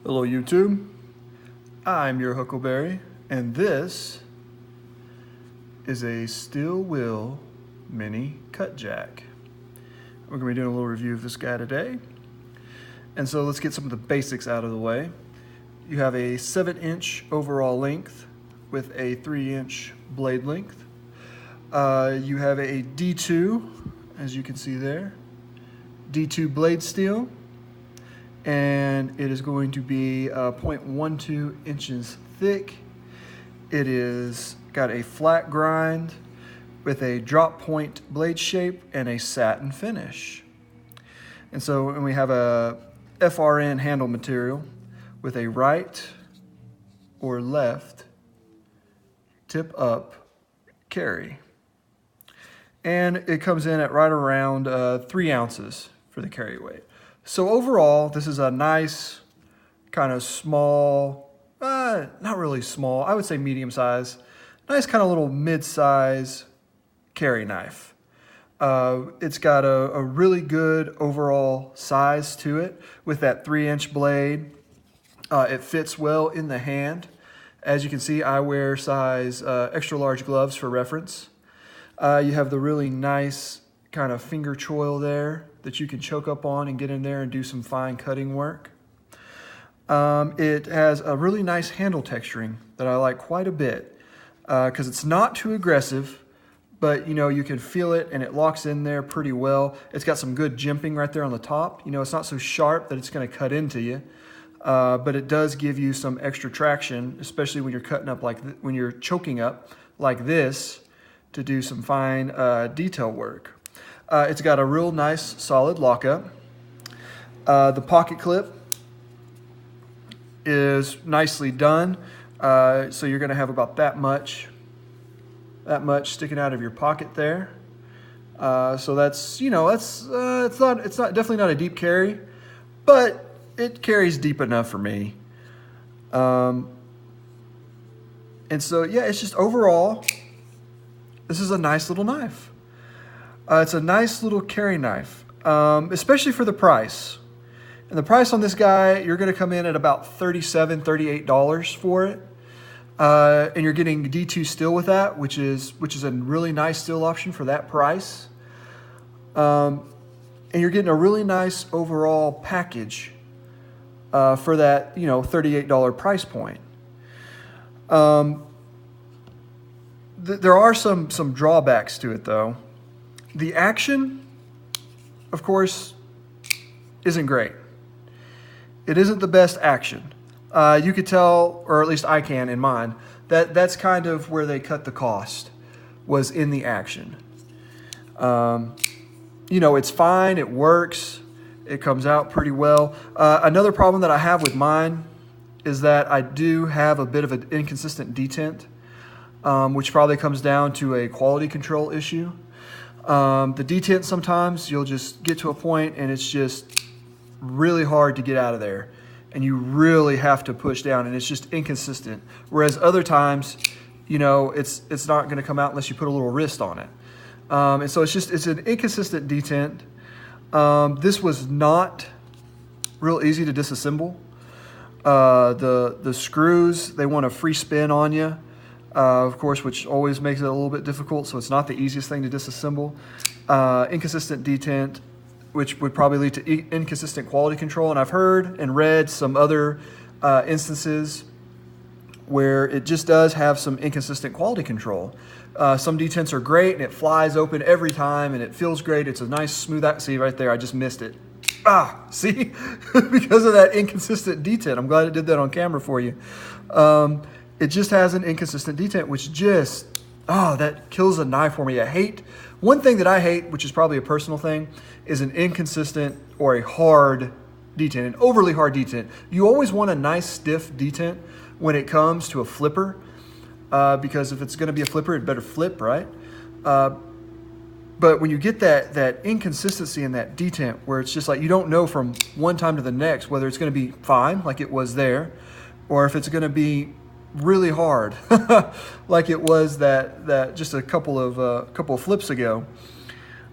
Hello YouTube, I'm your Huckleberry, and this is a steel wheel mini Cutjack. We're going to be doing a little review of this guy today. And so let's get some of the basics out of the way. You have a 7-inch overall length with a 3-inch blade length. You have a D2, as you can see there, D2 blade steel. And it is going to be 0.12 inches thick. It is got a flat grind with a drop point blade shape and a satin finish. And so and we have a FRN handle material with a right or left tip up carry. And it comes in at right around 3 ounces for the carry weight. So overall, this is a nice, kind of small, not really small, I would say medium size, nice kind of little mid-size carry knife. It's got a really good overall size to it with that 3-inch blade. It fits well in the hand. As you can see, I wear size extra large gloves for reference. You have the really nice kind of finger choil there that you can choke up on and get in there and do some fine cutting work. It has a really nice handle texturing that I like quite a bit because it's not too aggressive, but you can feel it and it locks in there pretty well. It's got some good jimping right there on the top. It's not so sharp that it's going to cut into you, but it does give you some extra traction, especially when you're cutting up when you're choking up like this to do some fine detail work. It's got a real nice solid lockup. The pocket clip is nicely done. So you're going to have about that much sticking out of your pocket there. So that's it's definitely not a deep carry, but it carries deep enough for me. And so yeah, it's just overall, this is a nice little knife. It's a nice little carry knife, especially for the price. And the price on this guy, you're going to come in at about $37, $38 for it. And you're getting D2 steel with that, which is a really nice steel option for that price. And you're getting a really nice overall package for that $38 price point. There are some drawbacks to it though. The action, of course, isn't great. It isn't the best action. You could tell, or at least I can in mine, that's kind of where they cut the cost, was in the action. It's fine, it works, it comes out pretty well. Another problem that I have with mine is that I do have a bit of an inconsistent detent, which probably comes down to a quality control issue. The detent, sometimes you'll just get to a point and it's just really hard to get out of there and you really have to push down and it's just inconsistent. Whereas other times, it's not going to come out unless you put a little wrist on it. And so it's an inconsistent detent. This was not real easy to disassemble. The screws, they want a free spin on you. Of course, which always makes it a little bit difficult, so it's not the easiest thing to disassemble. Inconsistent detent, which would probably lead to inconsistent quality control. And I've heard and read some other instances where it just does have some inconsistent quality control. Some detents are great and it flies open every time and it feels great. It's a nice smooth out. See right there, I just missed it. See? Because of that inconsistent detent. I'm glad it did that on camera for you. It just has an inconsistent detent, which that kills a knife for me. One thing that I hate, which is probably a personal thing, is an inconsistent or a hard detent, an overly hard detent. You always want a nice stiff detent when it comes to a flipper, because if it's going to be a flipper, it better flip, right? But when you get that inconsistency in that detent, where it's just like you don't know from one time to the next whether it's going to be fine, like it was there, or if it's going to be really hard, like it was that just a couple of flips ago.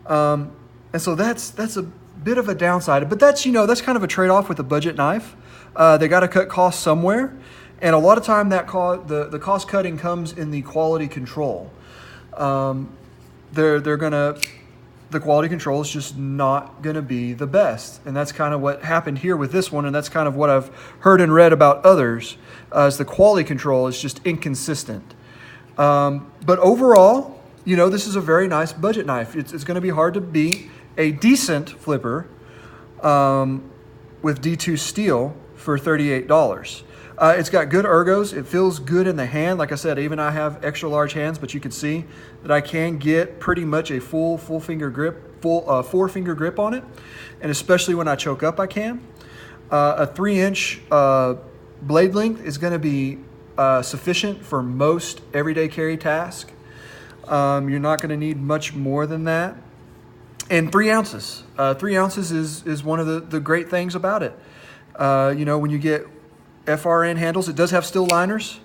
And so that's a bit of a downside, but that's kind of a trade-off with a budget knife. They got to cut costs somewhere, and a lot of time that the cost cutting comes in the quality control. The quality control is just not going to be the best. And that's kind of what happened here with this one. And that's kind of what I've heard and read about others, is the quality control is just inconsistent. But overall, this is a very nice budget knife. It's going to be hard to beat a decent flipper with D2 steel for $38. It's got good ergos. It feels good in the hand. Like I said, even I have extra large hands, but you can see that I can get pretty much a full finger grip, full 4-finger grip on it. And especially when I choke up, I can. A 3-inch blade length is going to be sufficient for most everyday carry task. You're not going to need much more than that. And 3 ounces. 3 ounces is one of the great things about it. When you get FRN handles, it does have steel liners.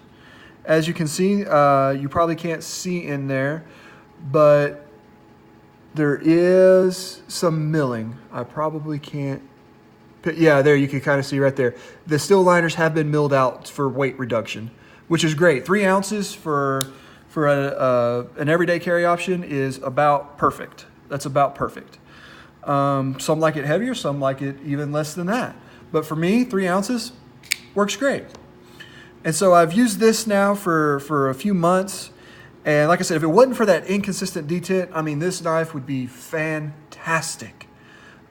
As you can see, you probably can't see in there, but there is some milling. I probably can't. Yeah, there you can kind of see right there. The steel liners have been milled out for weight reduction, which is great. 3 ounces for an everyday carry option is about perfect. That's about perfect. Some like it heavier, some like it even less than that. But for me, 3 ounces works great. And so I've used this now for a few months. And like I said, if it wasn't for that inconsistent detent, this knife would be fantastic,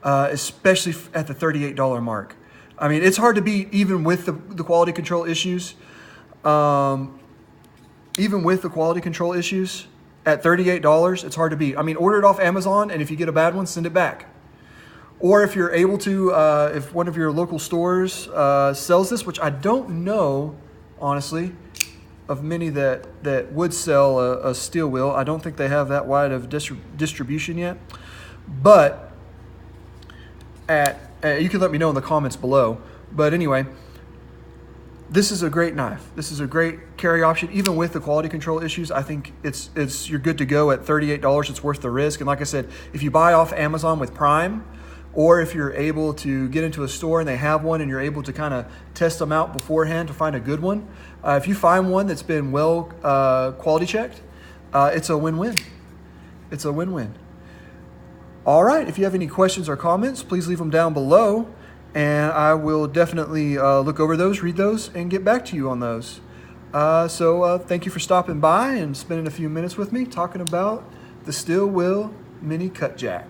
especially at the $38 mark. It's hard to beat even with the quality control issues. Even with the quality control issues, at $38, it's hard to beat. Order it off Amazon, and if you get a bad one, send it back. Or if you're able to, if one of your local stores sells this, which I don't know, honestly, of many that would sell a steel wheel. I don't think they have that wide of distribution yet. But you can let me know in the comments below. But anyway, this is a great knife. This is a great carry option, even with the quality control issues. I think you're good to go at $38. It's worth the risk. And like I said, if you buy off Amazon with Prime, or if you're able to get into a store and they have one and you're able to kind of test them out beforehand to find a good one, if you find one that's been well quality checked, it's a win-win. It's a win-win. All right, if you have any questions or comments, please leave them down below, and I will definitely look over those, read those, and get back to you on those. So thank you for stopping by and spending a few minutes with me talking about the Steel Wheel Mini Cutjack.